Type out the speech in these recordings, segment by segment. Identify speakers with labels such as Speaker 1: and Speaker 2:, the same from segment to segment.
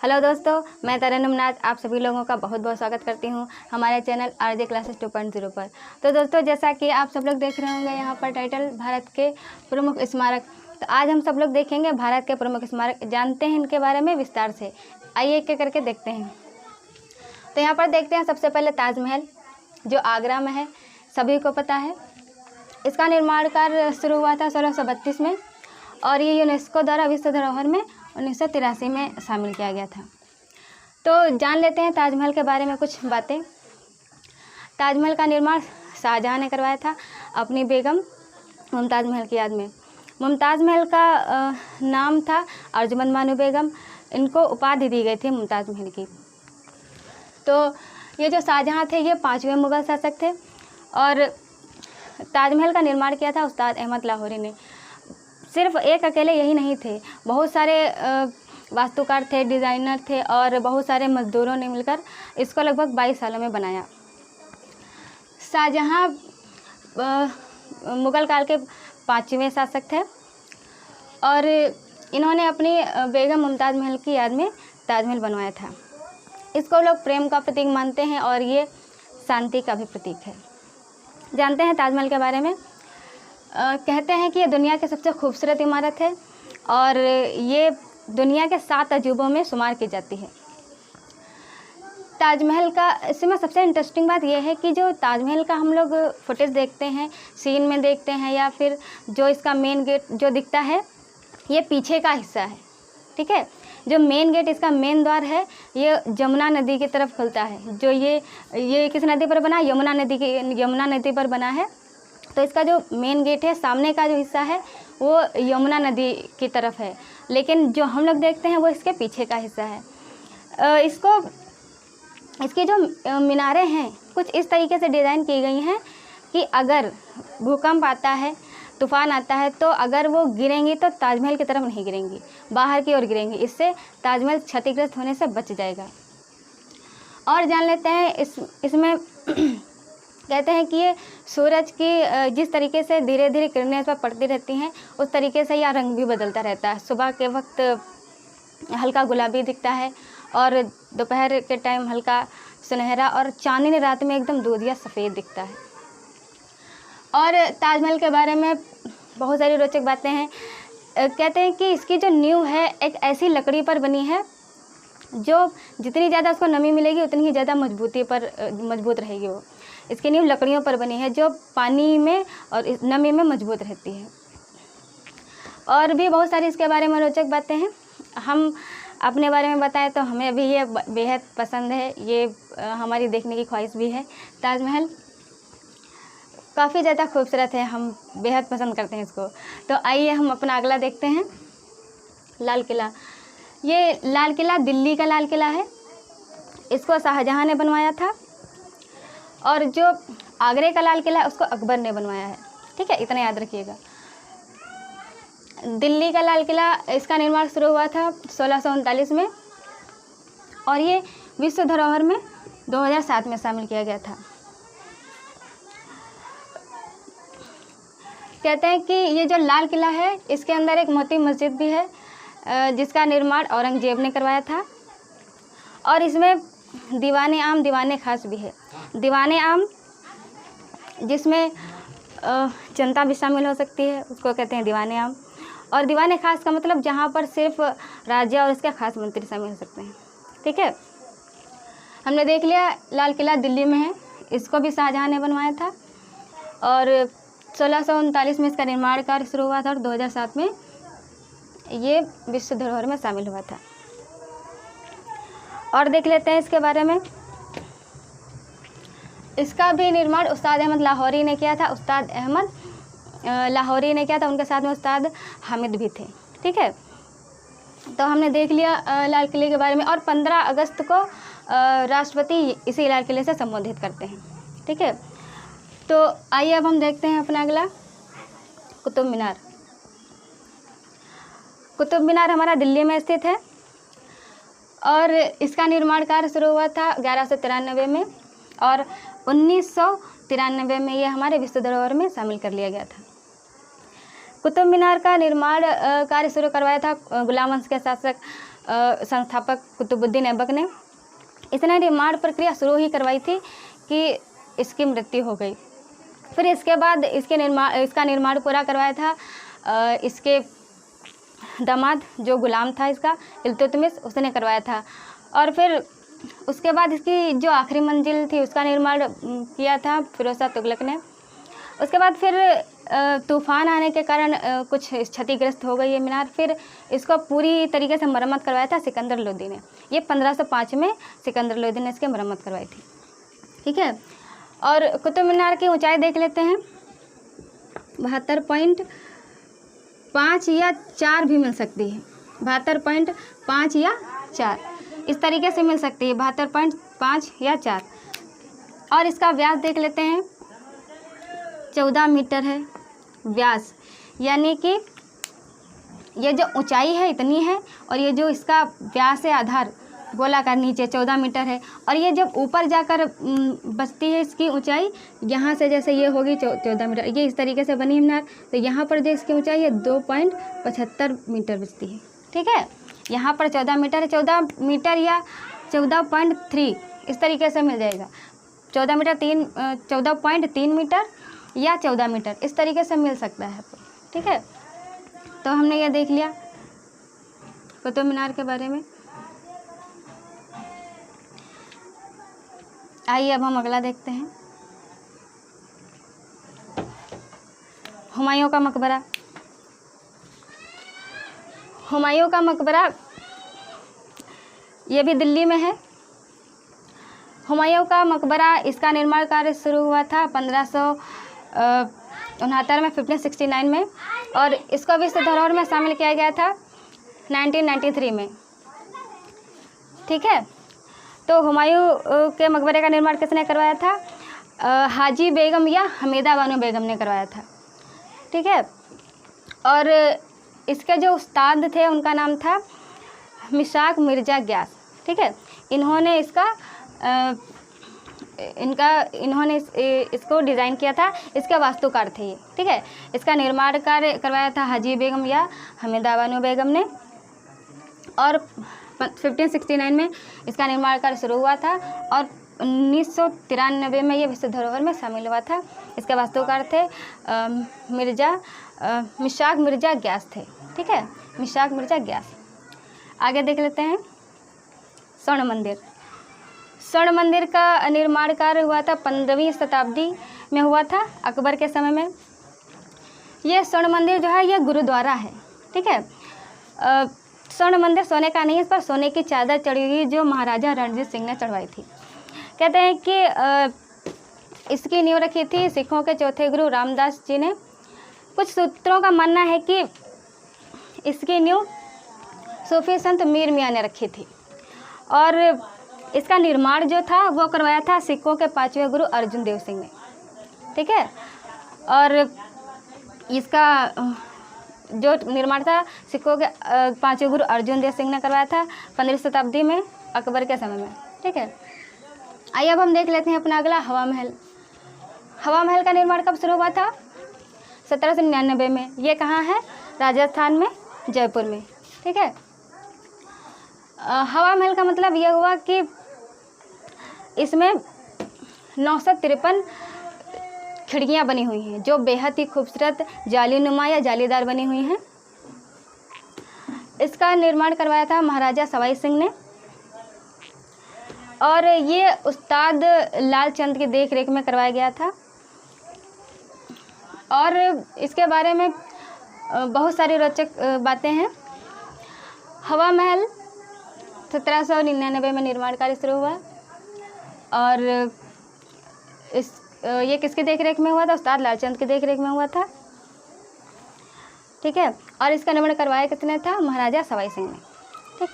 Speaker 1: Hello दोस्तों, मैं तरन्नुम नाज आप सभी लोगों का बहुत बहुत स्वागत करती हूं हमारे चैनल आरजे क्लासेस 2.0 पर। तो दोस्तों, जैसा कि आप सब लोग देख रहे होंगे यहाँ पर टाइटल भारत के प्रमुख स्मारक। तो आज हम सब लोग देखेंगे भारत के प्रमुख स्मारक, जानते हैं इनके बारे में विस्तार से। आइए एक एक करके देखते हैं। तो यहाँ पर देखते हैं सबसे पहले ताजमहल, जो आगरा में है, सभी को पता है। इसका निर्माण कार्य शुरू हुआ था 1632 में और ये यूनेस्को द्वारा विश्व धरोहर में 1983 में शामिल किया गया था। तो जान लेते हैं ताजमहल के बारे में कुछ बातें। ताजमहल का निर्माण शाहजहाँ ने करवाया था अपनी बेगम मुमताज़ महल की याद में। मुमताज़ महल का नाम था अर्जुमंद बानो बेगम, इनको उपाधि दी गई थी मुमताज़ महल की। तो ये जो शाहजहाँ थे ये 5वें मुग़ल शासक थे और ताजमहल का निर्माण किया था उस्ताद अहमद लाहौरी ने। सिर्फ एक अकेले यही नहीं थे, बहुत सारे वास्तुकार थे, डिज़ाइनर थे और बहुत सारे मज़दूरों ने मिलकर इसको लगभग 22 सालों में बनाया। शाहजहाँ मुग़ल काल के 5वें शासक थे और इन्होंने अपनी बेगम मुमताज़ महल की याद में ताजमहल बनवाया था। इसको लोग प्रेम का प्रतीक मानते हैं और ये शांति का भी प्रतीक है। जानते हैं ताजमहल के बारे में। कहते हैं कि ये दुनिया की सबसे खूबसूरत इमारत है और ये दुनिया के 7 अजूबों में शुमार की जाती है। ताजमहल का इसमें सबसे इंटरेस्टिंग बात यह है कि जो ताजमहल का हम लोग फुटेज देखते हैं, सीन में देखते हैं या फिर जो इसका मेन गेट जो दिखता है, ये पीछे का हिस्सा है। ठीक है, जो मेन गेट इसका मेन द्वार है ये यमुना नदी की तरफ खुलता है। जो ये किस नदी पर बना, यमुना नदी पर बना है। तो इसका जो मेन गेट है, सामने का जो हिस्सा है वो यमुना नदी की तरफ है, लेकिन जो हम लोग देखते हैं वो इसके पीछे का हिस्सा है। इसकी जो मीनारें हैं कुछ इस तरीके से डिज़ाइन की गई हैं कि अगर भूकंप आता है, तूफ़ान आता है, तो अगर वो गिरेंगी तो ताजमहल की तरफ नहीं गिरेंगी, बाहर की ओर गिरेंगी। इससे ताजमहल क्षतिग्रस्त होने से बच जाएगा। और जान लेते हैं इसमें कहते हैं कि ये सूरज की जिस तरीके से धीरे धीरे किरणें इस पर पड़ती रहती हैं, उस तरीके से यह रंग भी बदलता रहता है। सुबह के वक्त हल्का गुलाबी दिखता है और दोपहर के टाइम हल्का सुनहरा और चांदनी रात में एकदम दूधिया सफ़ेद दिखता है। और ताजमहल के बारे में बहुत सारी रोचक बातें हैं। कहते हैं कि इसकी जो नींव है एक ऐसी लकड़ी पर बनी है जो जितनी ज़्यादा उसको नमी मिलेगी उतनी ही ज़्यादा मजबूत रहेगी। वो इसकी नींव लकड़ियों पर बनी है जो पानी में और नमी में मजबूत रहती है। और भी बहुत सारी इसके बारे में रोचक बातें हैं। हम अपने बारे में बताएं तो हमें अभी ये बेहद पसंद है, ये हमारी देखने की ख्वाहिश भी है। ताजमहल काफ़ी ज़्यादा खूबसूरत है, हम बेहद पसंद करते हैं इसको। तो आइए हम अपना अगला देखते हैं, लाल किला। ये लाल किला दिल्ली का लाल किला है। इसको शाहजहाँ ने बनवाया था और जो आगरे का लाल किला है उसको अकबर ने बनवाया है। ठीक है, इतना याद रखिएगा। दिल्ली का लाल किला, इसका निर्माण शुरू हुआ था 1639 में और ये विश्व धरोहर में 2007 में शामिल किया गया था। कहते हैं कि ये जो लाल किला है इसके अंदर एक मोती मस्जिद भी है जिसका निर्माण औरंगजेब ने करवाया था और इसमें दीवाने आम दीवाने ख़ास भी है। दीवाने आम जिसमें जनता भी शामिल हो सकती है, उसको कहते हैं दीवाने आम। और दीवाने ख़ास का मतलब जहाँ पर सिर्फ राजा और उसके ख़ास मंत्री शामिल हो सकते हैं। ठीक है, हमने देख लिया लाल किला दिल्ली में है, इसको भी शाहजहाँ ने बनवाया था और 1639 में इसका निर्माण कार्य शुरू हुआ था और 2007 में ये विश्व धरोहर में शामिल हुआ था। और देख लेते हैं इसके बारे में। इसका भी निर्माण उस्ताद अहमद लाहौरी ने किया था। उस्ताद अहमद लाहौरी ने किया था, उनके साथ में उस्ताद हामिद भी थे। ठीक है, तो हमने देख लिया लाल किले के बारे में। और 15 अगस्त को राष्ट्रपति इसी लाल किले से संबोधित करते हैं। ठीक है, तो आइए अब हम देखते हैं अपना अगला, कुतुब मीनार। कुतुब मीनार हमारा दिल्ली में स्थित है और इसका निर्माण कार्य शुरू हुआ था 1193 में और 1993 में ये हमारे विश्व धरोहर में शामिल कर लिया गया था। कुतुब मीनार का निर्माण कार्य शुरू करवाया था गुलाम वंश के शासक संस्थापक कुतुबुद्दीन ऐबक ने। इसने निर्माण प्रक्रिया शुरू ही करवाई थी कि इसकी मृत्यु हो गई। फिर इसके बाद इसका निर्माण पूरा करवाया था इसके दामाद जो गुलाम था इसका इल्तुतमिश, उसने करवाया था। और फिर उसके बाद इसकी जो आखिरी मंजिल थी उसका निर्माण किया था फिरोज शाह तुगलक ने। उसके बाद फिर तूफ़ान आने के कारण कुछ क्षतिग्रस्त हो गई ये मीनार। फिर इसको पूरी तरीके से मरम्मत करवाया था सिकंदर लोदी ने। ये 1505 में सिकंदर लोदी ने इसकी मरम्मत करवाई थी। ठीक है, और कुतुब मीनार की ऊंचाई देख लेते हैं। 72.5 या 4 भी मिल सकती है। 72.5 या 4 इस तरीके से मिल सकती है, 72.5 या 4। और इसका व्यास देख लेते हैं, 14 मीटर है व्यास, यानी कि ये जो ऊंचाई है इतनी है, और ये जो इसका व्यास है आधार गोलाकार नीचे 14 मीटर है। और ये जब ऊपर जाकर बचती है इसकी ऊंचाई, यहाँ से जैसे ये होगी 14 मीटर, ये इस तरीके से बनी मीनार, तो यहाँ पर जो इसकी ऊंचाई है 2.75 मीटर बचती है। ठीक है, यहाँ पर 14 मीटर है, 14 मीटर या 14.3 इस तरीके से मिल जाएगा। 14 मीटर 14.3 मीटर या 14 मीटर इस तरीके से मिल सकता है। ठीक है, तो हमने ये देख लिया कुतुब मीनार के बारे में। आइए अब हम अगला देखते हैं, हुमायूं का मकबरा। हुमायूं का मकबरा ये भी दिल्ली में है। हुमायूं का मकबरा, इसका निर्माण कार्य शुरू हुआ था 1569 में, 1569 में, और इसको विश्व धरोहर में शामिल किया गया था 1993 में। ठीक है, तो हुमायूं के मकबरे का निर्माण किसने करवाया था? हाजी बेगम या हमीदा बानो बेगम ने करवाया था। ठीक है, और इसके जो उस्ताद थे उनका नाम था मिशाक मिर्ज़ा ग्यास। ठीक है, इन्होंने इसको डिज़ाइन किया था, इसके वास्तुकार थे ये। ठीक है, इसका निर्माण कार्य करवाया था हाजी बेगम या हमीदा बानो बेगम ने, और 1569 में इसका निर्माण कार्य शुरू हुआ था, और 1993 में ये विश्व धरोहर में शामिल हुआ था। इसके वास्तुकार थे मिशाक मिर्ज़ा ग्यास थे। ठीक है, मिशाक मिर्ज़ा ग्यास। आगे देख लेते हैं स्वर्ण मंदिर। स्वर्ण मंदिर का निर्माण कार्य हुआ था 15वीं शताब्दी में हुआ था, अकबर के समय में। ये स्वर्ण मंदिर जो है ये गुरुद्वारा है। ठीक है, स्वर्ण मंदिर सोने का नहीं है, इस पर सोने की चादर चढ़ी हुई जो महाराजा रणजीत सिंह ने चढ़वाई थी। कहते हैं कि इसकी नींव रखी थी सिखों के चौथे गुरु रामदास जी ने। कुछ सूत्रों का मानना है कि इसकी नींव सूफी संत मीर मियाँ ने रखी थी, और इसका निर्माण जो था वो करवाया था सिखों के 5वें गुरु अर्जुन देव सिंह ने। ठीक है, और इसका जो निर्माण था सिखों के 5वें गुरु अर्जुन देव सिंह ने करवाया था 15वीं शताब्दी में, अकबर के समय में। ठीक है, आइए अब हम देख लेते हैं अपना अगला हवा महल। हवा महल का निर्माण कब शुरू हुआ था? 1799 में। ये कहाँ है? राजस्थान में, जयपुर में। ठीक है, हवा महल का मतलब यह हुआ कि इसमें 953 खिड़कियाँ बनी हुई हैं जो बेहद ही खूबसूरत जालीनुमा या जालीदार बनी हुई हैं। इसका निर्माण करवाया था महाराजा सवाई सिंह ने, और ये उस्ताद लालचंद की देख रेख में करवाया गया था। और इसके बारे में बहुत सारी रोचक बातें हैं। हवा महल 1799 में निर्माण कार्य शुरू हुआ, और ये किसकी देख रेख में हुआ था? उस्ताद लालचंद की देख रेख में हुआ था। ठीक है, और इसका निर्माण करवाया किसने था? महाराजा सवाई सिंह ने। ठीक,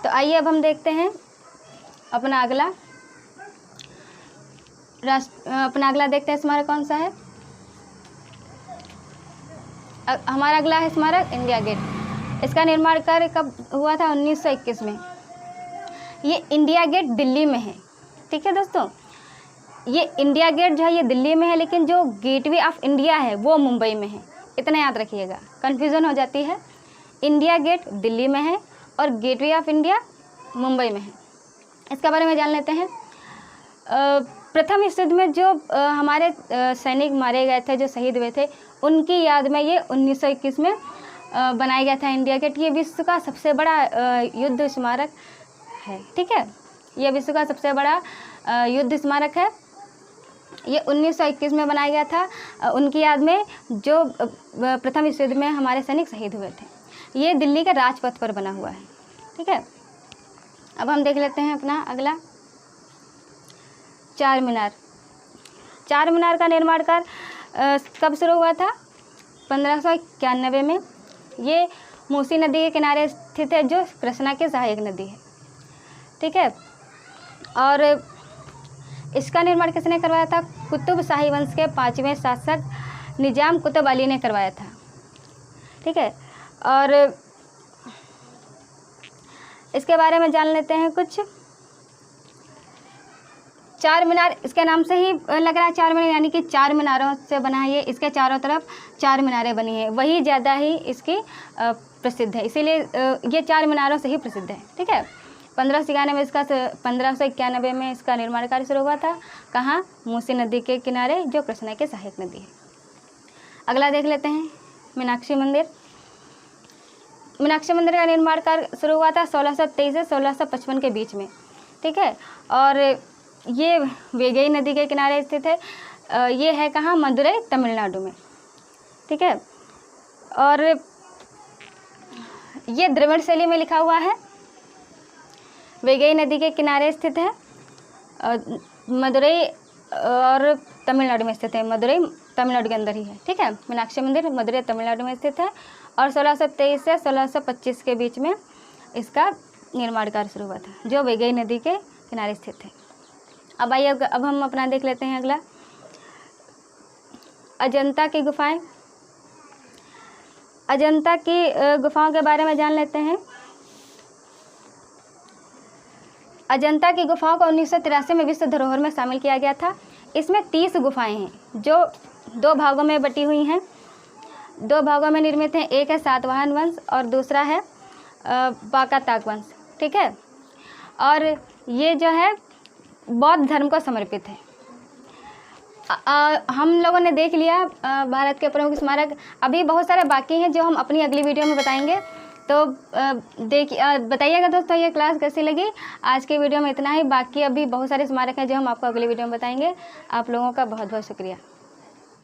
Speaker 1: तो आइए अब हम देखते हैं अपना अगला देखते हैं स्मारक कौन सा है। हमारा अगला है स्मारक इंडिया गेट। इसका निर्माण कार्य कब हुआ था? 1921 में। ये इंडिया गेट दिल्ली में है। ठीक है दोस्तों, ये इंडिया गेट जो है ये दिल्ली में है, लेकिन जो गेटवे ऑफ इंडिया है वो मुंबई में है। इतना याद रखिएगा, कन्फ्यूज़न हो जाती है। इंडिया गेट दिल्ली में है और गेटवे ऑफ इंडिया मुंबई में है। इसके बारे में जान लेते हैं। प्रथम विश्व युद्ध में जो हमारे सैनिक मारे गए थे, जो शहीद हुए थे, उनकी याद में ये 1921 में बनाया गया था इंडिया गेट। ये विश्व का सबसे बड़ा युद्ध स्मारक है, ठीक है। ये विश्व का सबसे बड़ा युद्ध स्मारक है। ये 1921 में बनाया गया था उनकी याद में, जो प्रथम विश्व युद्ध में हमारे सैनिक शहीद हुए थे। ये दिल्ली के राजपथ पर बना हुआ है, ठीक है। अब हम देख लेते हैं अपना अगला, चार मीनार। चार मीनार का निर्माण कार्य कब शुरू हुआ था? 1591 में। ये मूसी नदी के किनारे स्थित है, जो कृष्णा की सहायक नदी है, ठीक है। और इसका निर्माण किसने करवाया था? कुतुब शाही वंश के 5वें शासक निजाम कुतुब अली ने करवाया था, ठीक है। और इसके बारे में जान लेते हैं कुछ। चार मीनार इसके नाम से ही लग रहा है, चार मीनार यानी कि चार मीनारों से बना है ये। इसके चारों तरफ चार मीनारें बनी हैं, वही ज़्यादा ही इसकी प्रसिद्ध है, इसीलिए ये चार मीनारों से ही प्रसिद्ध है, ठीक है। 1591 में इसका निर्माण कार्य शुरू हुआ था। कहाँ? मूसी नदी के किनारे, जो कृष्णा की सहायक नदी है। अगला देख लेते हैं, मीनाक्षी मंदिर। मीनाक्षी मंदिर का निर्माण कार्य शुरू हुआ था 1623 से 1655 के बीच में, ठीक है। और ये वेगई नदी के किनारे स्थित है। ये है कहाँ? मदुरई, तमिलनाडु में, ठीक है। और ये द्रविड़ शैली में लिखा हुआ है। वेगई नदी के किनारे स्थित है। मदुरई और तमिलनाडु में स्थित है। मदुरई तमिलनाडु के अंदर ही है, ठीक है। मीनाक्षी मंदिर मदुरई तमिलनाडु में स्थित है। और 1623 से 1625 के बीच में इसका निर्माण कार्य शुरू हुआ था, जो वेगई नदी के किनारे स्थित है। अब आइए, अब हम अपना देख लेते हैं अगला, अजंता की गुफाएं। अजंता की गुफाओं के बारे में जान लेते हैं। अजंता की गुफाओं को 1983 में विश्व धरोहर में शामिल किया गया था। इसमें 30 गुफाएं हैं, जो 2 भागों में बटी हुई हैं, 2 भागों में निर्मित हैं। एक है सातवाहन वंश और दूसरा है बाकाताक वंश, ठीक है। और ये जो है बौद्ध धर्म को समर्पित है। हम लोगों ने देख लिया भारत के प्रमुख स्मारक। अभी बहुत सारे बाकी हैं, जो हम अपनी अगली वीडियो में बताएंगे। तो बताइएगा दोस्तों ये क्लास कैसी लगी। आज के वीडियो में इतना ही, बाकी अभी बहुत सारे स्मारक हैं जो हम आपको अगली वीडियो में बताएंगे। आप लोगों का बहुत बहुत शुक्रिया।